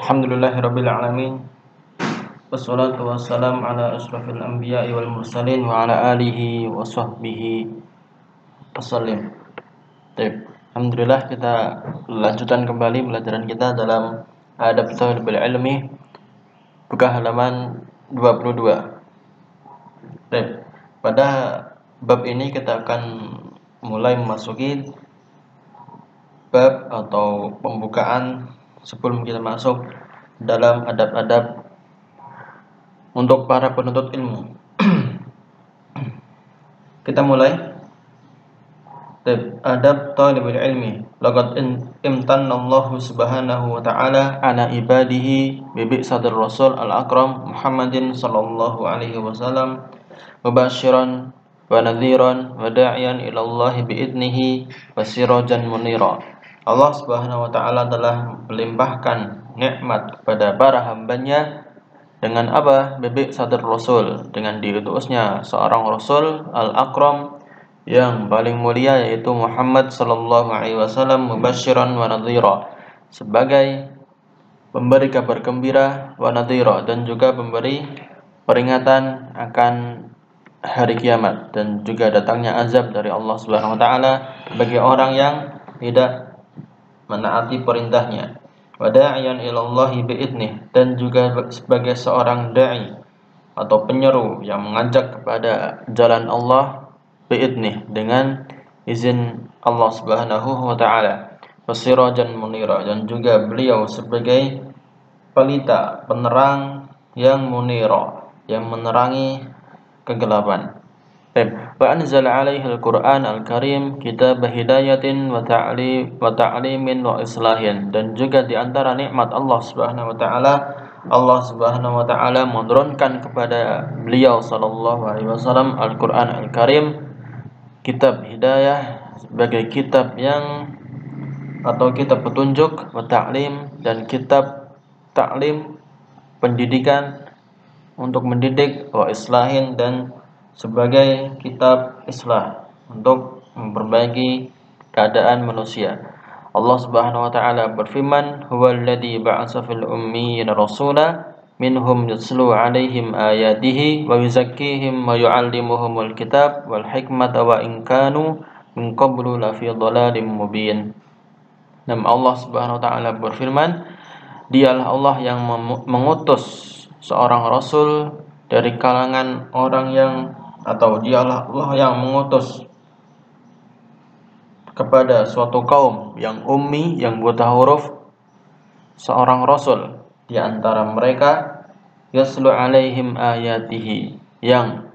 Alhamdulillahirabbil alamin. Wassalatu wassalamu ala asyrafil anbiya'i wal mursalin wa ala alihi wa sahbihi wasallim. Baik. Alhamdulillah, kita lanjutkan kembali pelajaran kita dalam Adab Thalibul Ilmi, buka halaman 22. Baik. Pada bab ini kita akan mulai memasuki bab atau pembukaan sebelum kita masuk dalam adab-adab untuk para penuntut ilmu. Kita mulai. Adab talibul ilmi. Laqad imtanallahu subhanahu wa ta'ala ala ibadihi bi bi'satir rasul al-akram Muhammadin sallallahu alaihi wasallam mubasyiran wa nadhiran wa da'iyan ila Allah bi idnihi wa sirajan munira. Allah Subhanahu wa ta'ala telah melimpahkan nikmat kepada para hambanya dengan apa? Bibik sadar Rasul, dengan diutusnya seorang Rasul al-akram yang paling mulia, yaitu Muhammad sallallahu alaihi wasallam, mubasyiran wa nadhira, sebagai pemberi kabar gembira, wa nadhira, dan juga pemberi peringatan akan hari kiamat dan juga datangnya azab dari Allah Subhanahu wa taala bagi orang yang tidak menaati perintahnya. Wa da'iyan ilallahi bi'idnih, dan juga sebagai seorang da'i atau penyeru yang mengajak kepada jalan Allah bi'idnih, dengan izin Allah Subhanahu wa ta'ala. Wasirajan munira, dan juga beliau sebagai pelita, penerang yang munira, yang menerangi kegelapan. Wa anzala alaihi al-Qur'an al-Karim kitab hidayatin wa ta'limin wa islahin, dan juga di antara nikmat Allah Subhanahu wa taala, Allah Subhanahu wa taala menurunkan kepada beliau sallallahu alaihi wasallam Al-Qur'an al-Karim, kitab hidayah, sebagai kitab yang atau kitab petunjuk, wa ta'lim, dan kitab ta'lim, pendidikan untuk mendidik, wa islahin, dan sebagai kitab islah untuk memperbaiki keadaan manusia. Allah Subhanahu wa taala berfirman, "Huwallazi ba'atsa fil ummiyina rasula minhum yatlu 'alaihim ayatihi wa yuzakkihim wa yu'allimuhumul kitab wal hikmata wa in kanu min qablu lafi dhalalim mubin." Dan Allah Subhanahu wa taala berfirman, Dialah Allah yang mengutus seorang rasul dari kalangan orang yang, atau dialah Allah yang mengutus kepada suatu kaum yang ummi, yang buta huruf, seorang rasul di antara mereka, yaslu alaihim ayatihi, yang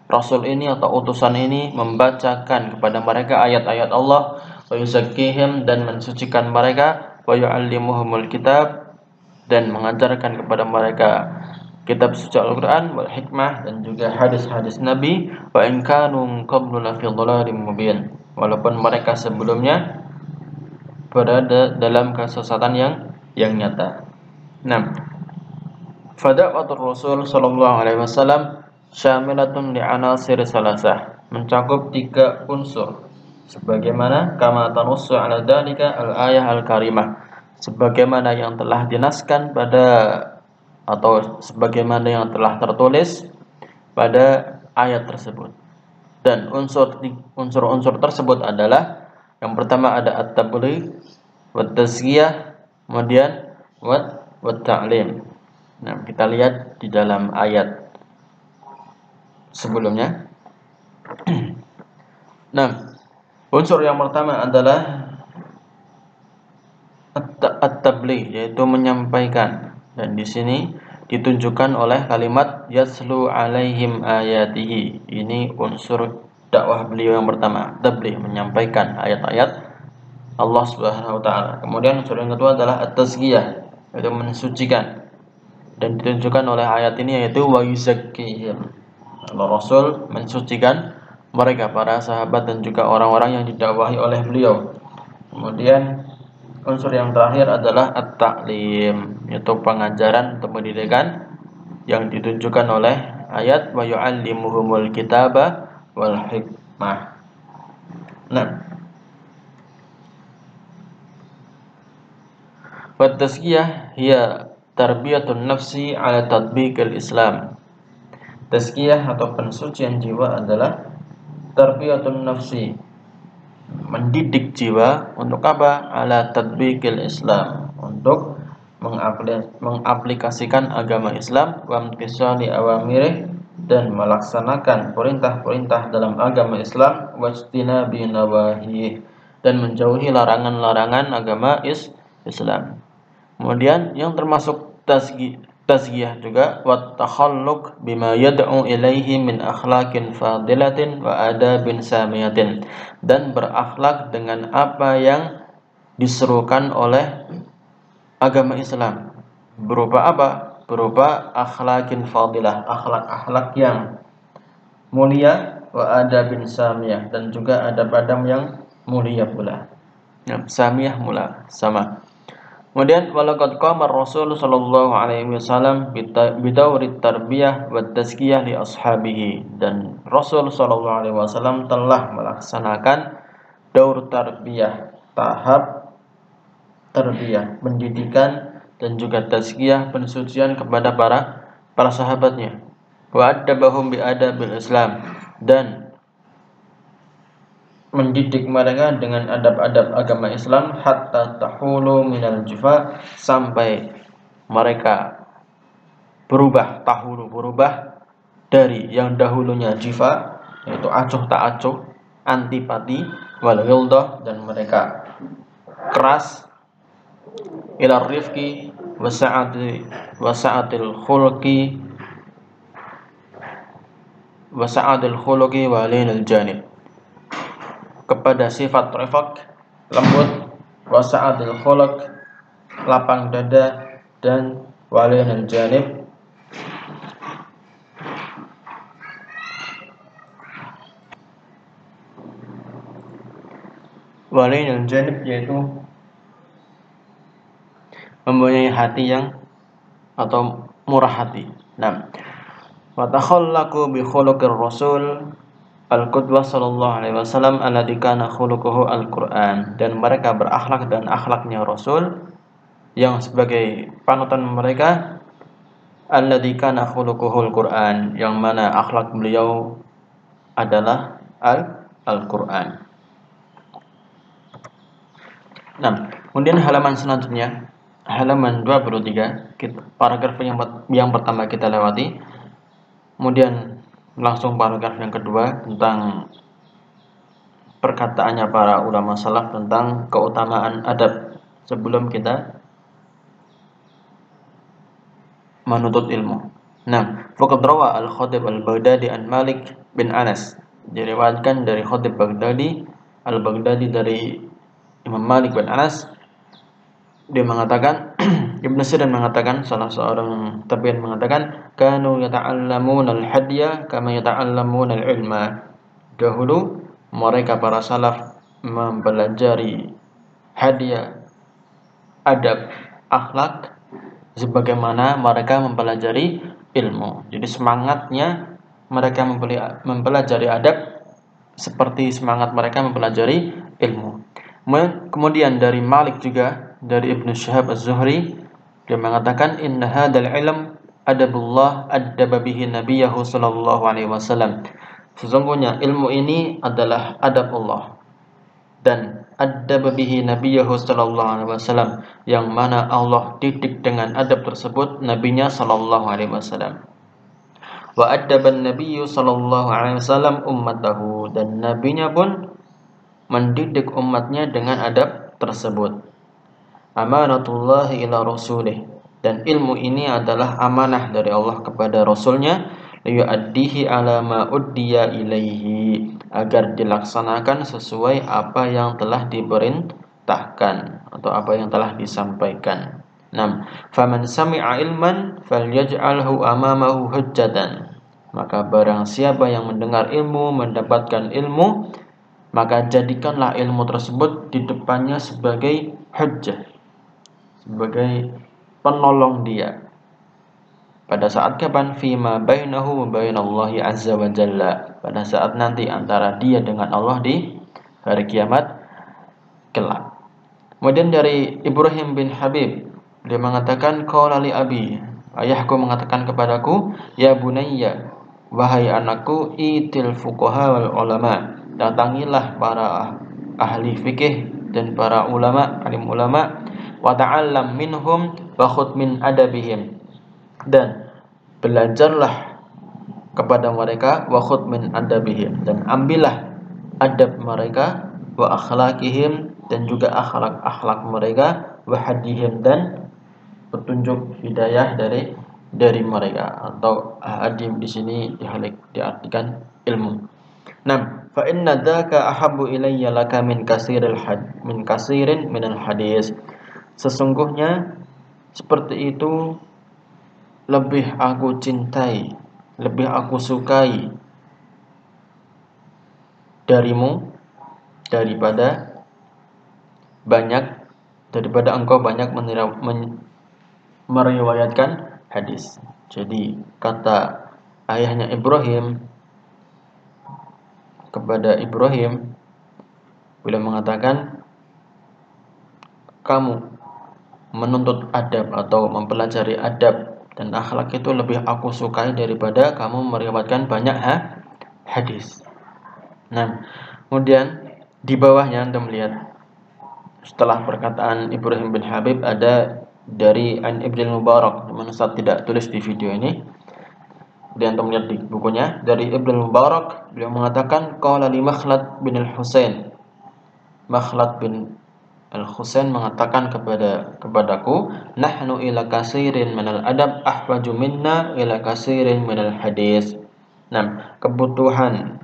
rasul ini atau utusan ini membacakan kepada mereka ayat-ayat Allah, wa yuzakkihim, dan mensucikan mereka, wa yu'allimuhumul kitab, dan mengajarkan kepada mereka kitab suci Al-Quran, wal hikmah, dan juga hadis-hadis Nabi, wa in kanu min qablu lafi dhalalim mubin, walaupun mereka sebelumnya berada dalam kesesatan yang nyata. Nah, fada'watur Rasul sallallahu alaihi wasallam syamilatun li'anasir salasah, mencakup 3 unsur, sebagaimana kama tanussu ala dzalika al-ayah al-karimah, sebagaimana yang telah dinaskan pada, atau sebagaimana yang telah tertulis pada ayat tersebut. Dan unsur-unsur tersebut adalah, yang pertama ada at-tabligh, wat-tazkiyah, kemudian wat-ta'lim. Nah, kita lihat di dalam ayat sebelumnya. Nah, unsur yang pertama adalah at-tabligh, yaitu menyampaikan. Dan di sini ditunjukkan oleh kalimat yaslu alaihim ayatihi. Ini unsur dakwah beliau yang pertama, tabligh, menyampaikan ayat-ayat Allah Subhanahu wa taala. Kemudian unsur yang kedua adalah at-tazkiyah, yaitu mensucikan. Dan ditunjukkan oleh ayat ini, yaitu wa yuzakkihim. Allah Rasul mensucikan mereka, para sahabat dan juga orang-orang yang didakwahi oleh beliau. Kemudian unsur yang terakhir adalah at-ta'lim, yaitu pengajaran atau pendidikan, yang ditunjukkan oleh ayat wa yu'allimuhumul kitaba wal hikmah. Nah, Wa tazkiyah hiya tarbiyatun nafsi ala tatbiqil Islam. Tazkiyah atau pensucian jiwa adalah tarbiyatun nafsi, mendidik jiwa untuk apa? Ala tatbiqil Islam, untuk mengaplikasikan agama Islam, wa imtisali awamirih, dan melaksanakan perintah-perintah dalam agama Islam, wajtinabi nawahih, dan menjauhi larangan-larangan agama Islam. Kemudian yang termasuk tazkiyah juga wat takhalluq bima yad'u ilaihi min akhlaqin fadilatin wa adabin samiyatin, dan berakhlak dengan apa yang diserukan oleh agama Islam. Berupa apa? Berupa akhlaqin fadilah, akhlak-akhlak yang mulia, wa adabin samiyah, dan juga adab-adab yang mulia pula. Samiyah mula sama. Kemudian walaqad qama Rasul sallallahu alaihi wasallam bidawri tarbiyah wa tazkiyah li ashabihi, dan Rasul sallallahu alaihi wasallam telah melaksanakan daur tarbiyah, tahap tarbiyah, pendidikan, dan juga tazkiyah, pensucian kepada para sahabatnya. Wa addabahum bi adabil Islam, dan mendidik mereka dengan adab-adab agama Islam, hatta tahulu minal jufa, sampai mereka berubah dari yang dahulunya jifa, yaitu acuh tak acuh, antipati, wal ghildah, dan mereka keras, ila rifqi wasa'atil khuluqi wa linal janib, kepada sifat rifq, lembut, wasa'adil khuluq, lapang dada, dan walinal janib, yaitu mempunyai hati yang atau murah hati. Nah, wa takhallaqu bi khuluqir rasul al-qudwah sallallahu alaihi wasallam alladzi kana khuluquhu al-Qur'an, dan mereka berakhlak dan akhlaknya Rasul yang sebagai panutan mereka, alladzi kana khuluquhu al-Qur'an, yang mana akhlak beliau adalah Al-Qur'an. Nah, kemudian halaman selanjutnya, halaman 23, paragraf yang pertama kita lewati. Kemudian langsung paragraf yang kedua tentang perkataannya para ulama salaf tentang keutamaan adab sebelum kita menuntut ilmu. Nah, faqad rawa al-Khatib al-Baghdadi an Malik bin Anas, diriwayatkan dari Khatib al-Baghdadi dari Imam Malik bin Anas, dia mengatakan Ibnu Sirin mengatakan, salah seorang tabi'in mengatakan, kanu yata'allamuna al-hadya kama yata'allamuna al-ilma. Dahulu mereka para salaf mempelajari hadiah, adab, akhlak sebagaimana mereka mempelajari ilmu. Jadi semangatnya mereka mempelajari adab seperti semangat mereka mempelajari ilmu. Kemudian dari Malik juga, dari Ibnu Syihab Az-Zuhri, dia mengatakan, inna hadzal ilm adabullah addaba bihi nabiyahu sallallahu alaihi wasallam. Sesungguhnya ilmu ini adalah adab Allah, dan addaba bihi nabiyahu sallallahu alaihi wasallam, yang mana Allah didik dengan adab tersebut nabinya sallallahu alaihi wasallam. Wa addaban nabiyyu sallallahu alaihi wasallam ummatahu, dan nabinya pun mendidik umatnya dengan adab tersebut. Amanatullahi ila rasulih, dan ilmu ini adalah amanah dari Allah kepada Rasulnya, liyu'addihi ala ma uddiya ilaihi, agar dilaksanakan sesuai apa yang telah diperintahkan atau apa yang telah disampaikan. Faman sami'a ilman falyaj'alhu amamahu hujjatan, maka barang siapa yang mendengar ilmu, mendapatkan ilmu, maka jadikanlah ilmu tersebut di depannya sebagai hujjah, sebagai penolong dia. Pada saat kapan? Fima bainahu wa bainallahi azza wa jalla, pada saat nanti antara dia dengan Allah di hari kiamat kelak. Kemudian dari Ibrahim bin Habib, dia mengatakan qala li abi, ayahku mengatakan kepadaku, ya bunayya, wahai anakku, itil fuqaha wal ulama, datangilah para ahli fikih dan para ulama, alim ulama, wa ta'allam minhum wa khudh min adabihim, dan belajarlah kepada mereka, wa khudh min adabihim, dan ambillah adab mereka, wa akhlaqihim, dan juga akhlak-akhlak mereka, wa hadihim, dan petunjuk hidayah dari mereka. Atau hadim di sini diartikan ilmu. Nah, fa inna dzaka ahabbu ilayya laka min kasirin minal hadis. Sesungguhnya seperti itu lebih aku cintai, lebih aku sukai darimu daripada engkau banyak meriwayatkan hadis. Jadi kata ayahnya Ibrahim kepada Ibrahim, beliau mengatakan, kamu menuntut adab atau mempelajari adab dan akhlak itu lebih aku sukai daripada kamu meriwayatkan banyak hadis. Nah, kemudian di bawahnya Anda melihat setelah perkataan Ibrahim bin Habib ada dari An Ibn Mubarak, namun saya tidak tulis di video ini. Dan Anda melihat di bukunya dari Ibn Mubarak, beliau mengatakan qala li Makhlad bin al-Husain. Makhlad bin al-Husain mengatakan kepadaku, nahnu ila kasirin minal adab ahwaju minna ila kasirin minal hadis. Nah, kebutuhan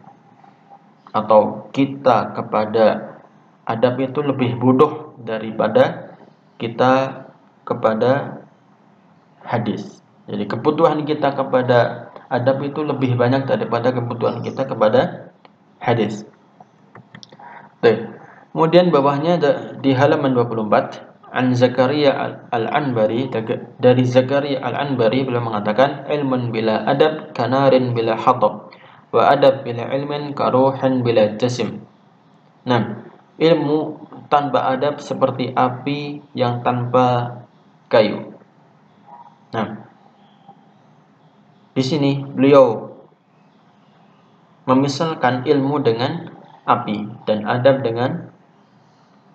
atau kita kepada adab itu lebih butuh daripada kita kepada hadis. Jadi kebutuhan kita kepada adab itu lebih banyak daripada kebutuhan kita kepada hadis. Kemudian bawahnya di halaman 24, An Zakaria Al-Anbari, dari Zakaria Al-Anbari beliau mengatakan, ilmun bila adab kanarin bila hatab, wa adab bila ilmin karuhin bila jasim. Nah, ilmu tanpa adab seperti api yang tanpa kayu. Nah, di sini beliau memisalkan ilmu dengan api dan adab dengan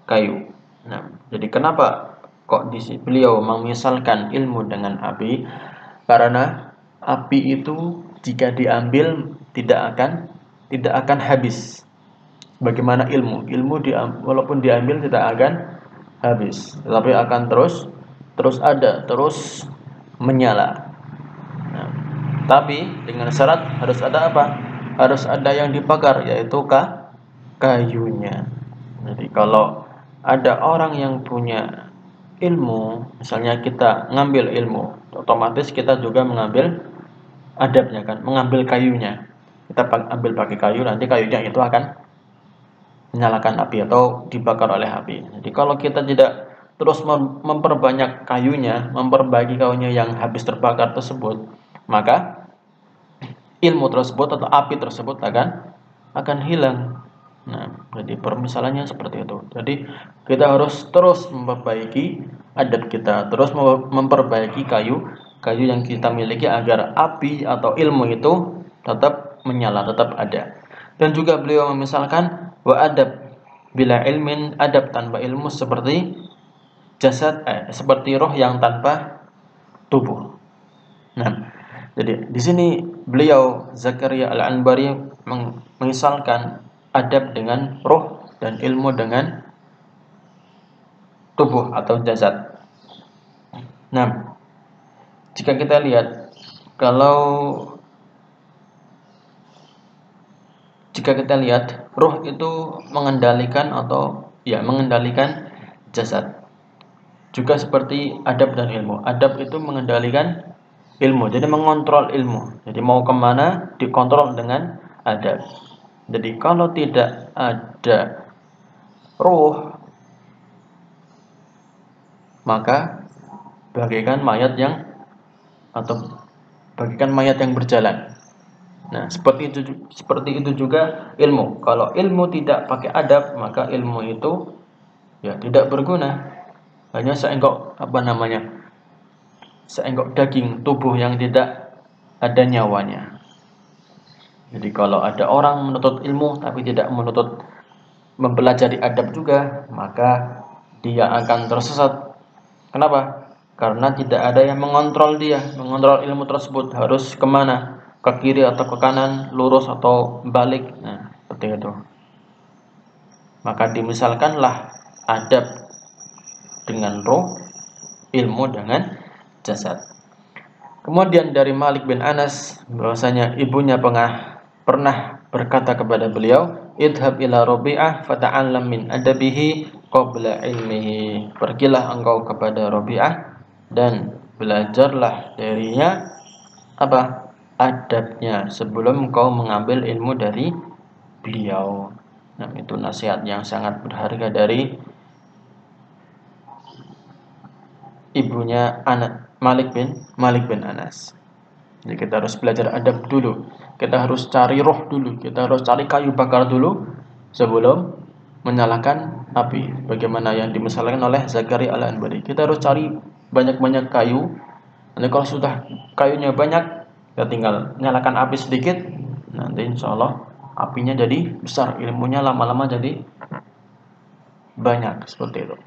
kayu. Nah, jadi kenapa kok beliau memisalkan ilmu dengan api? Karena api itu jika diambil tidak akan habis. Bagaimana ilmu? Walaupun diambil tidak akan habis, tetapi akan terus ada, terus menyala. Nah, tapi dengan syarat harus ada apa? Harus ada yang dibakar, yaitu kayunya. Jadi kalau ada orang yang punya ilmu, misalnya kita ngambil ilmu, otomatis kita juga mengambil adabnya kan, mengambil kayunya. Kita ambil pakai kayu, nanti kayunya itu akan menyalakan api atau dibakar oleh api. Jadi kalau kita tidak terus memperbanyak kayunya, memperbaiki kayunya yang habis terbakar tersebut, maka ilmu tersebut atau api tersebut akan hilang. Nah, jadi permisalannya seperti itu. Jadi kita harus terus memperbaiki adab kita, terus memperbaiki kayu yang kita miliki agar api atau ilmu itu tetap menyala, tetap ada. Dan juga beliau memisalkan wa adab bila ilmin, adab tanpa ilmu seperti seperti roh yang tanpa tubuh. Nah, jadi di sini beliau Zakaria Al-Anbari mengisalkan adab dengan roh dan ilmu dengan tubuh atau jasad. Nah, jika kita lihat, roh itu mengendalikan jasad. Juga seperti adab dan ilmu. Adab itu mengendalikan ilmu, jadi mengontrol ilmu. Jadi mau kemana dikontrol dengan adab. Jadi kalau tidak ada ruh, maka bagaikan mayat yang berjalan. Nah, seperti itu juga ilmu. Kalau ilmu tidak pakai adab, maka ilmu itu ya tidak berguna, hanya seenggok seenggok daging tubuh yang tidak ada nyawanya. Jadi kalau ada orang menuntut ilmu tapi tidak menuntut mempelajari adab juga, maka dia akan tersesat. Kenapa? Karena tidak ada yang mengontrol dia, mengontrol ilmu tersebut harus kemana, ke kiri atau ke kanan, lurus atau balik. Nah, seperti itu. Maka dimisalkanlah adab dengan roh, ilmu dengan jasad. Kemudian dari Malik bin Anas bahwasanya ibunya pernah berkata kepada beliau, idhab ila Rabi'ah fata'allam min adabihi qabla ilmihi. Pergilah engkau kepada Rabi'ah dan belajarlah darinya apa? Adabnya sebelum engkau mengambil ilmu dari beliau. Nah, itu nasihat yang sangat berharga dari ibunya anak Malik bin Anas. Jadi kita harus belajar adab dulu. Kita harus cari roh dulu. Kita harus cari kayu bakar dulu sebelum menyalakan api. Bagaimana yang dimisalkan oleh Zakaria Al-Anbari. Kita harus cari banyak-banyak kayu. Nanti kalau sudah kayunya banyak, kita tinggal nyalakan api sedikit. Nanti insya Allah apinya jadi besar. Ilmunya lama-lama jadi banyak. Seperti itu.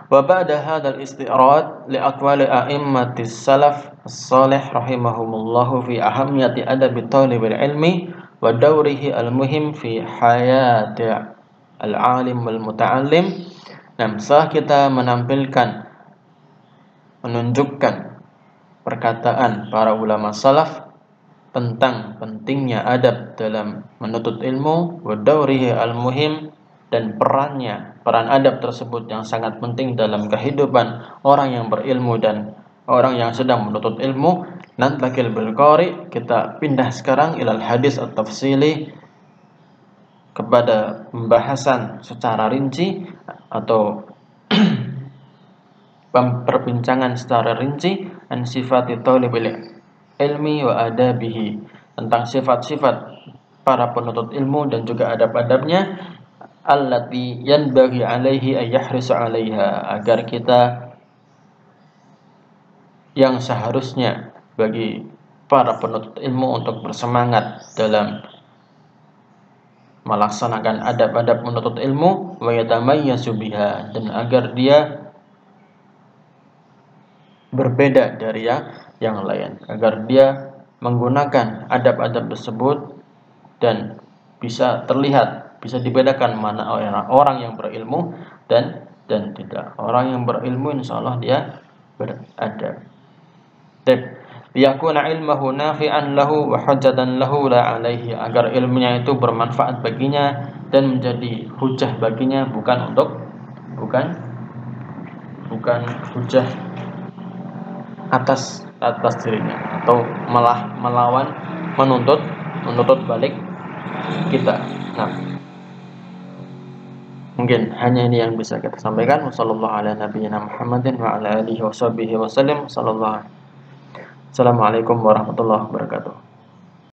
Wa ba'da hadzal isti'rad li aqwali a'immatis salaf as-salih rahimahumullah fi ahammiyati adabi talibil ilmi wa dawrihi al-muhim fi hayati al-alim wal muta'allim. Setelah kita menunjukkan perkataan para ulama salaf tentang pentingnya adab dalam menuntut ilmu, wa dawrihi al-muhim, dan peran adab tersebut yang sangat penting dalam kehidupan orang yang berilmu dan orang yang sedang menuntut ilmu. Nantakil bil qari, kita pindah sekarang ilal hadis at-tafsili, kepada pembahasan secara rinci atau perbincangan secara rinci an sifati talibil ilmi wa adabihi, tentang sifat-sifat para penuntut ilmu dan juga adab-adabnya, allati yanbaghi alaihi ay yahrisa 'alaiha, agar kita yang seharusnya bagi para penuntut ilmu untuk bersemangat dalam melaksanakan adab-adab menuntut ilmu, wa yatamayyazu biha, dan agar dia berbeda dari yang lain, agar dia menggunakan adab-adab tersebut dan bisa terlihat, bisa dibedakan mana orang yang berilmu dan tidak. Orang yang berilmu insyaallah dia beradab. Liyakuna ilmuhu nafi'an lahu wa hujjatan lahu la alaihi, agar ilmunya itu bermanfaat baginya dan menjadi hujah baginya, bukan hujah atas dirinya atau malah melawan menuntut balik kita. Nah, mungkin hanya ini yang bisa kita sampaikan. Wassallallahu ala nabiyyina Muhammadin wa ala alihi washabbihi wasallam. Assalamualaikum warahmatullahi wabarakatuh.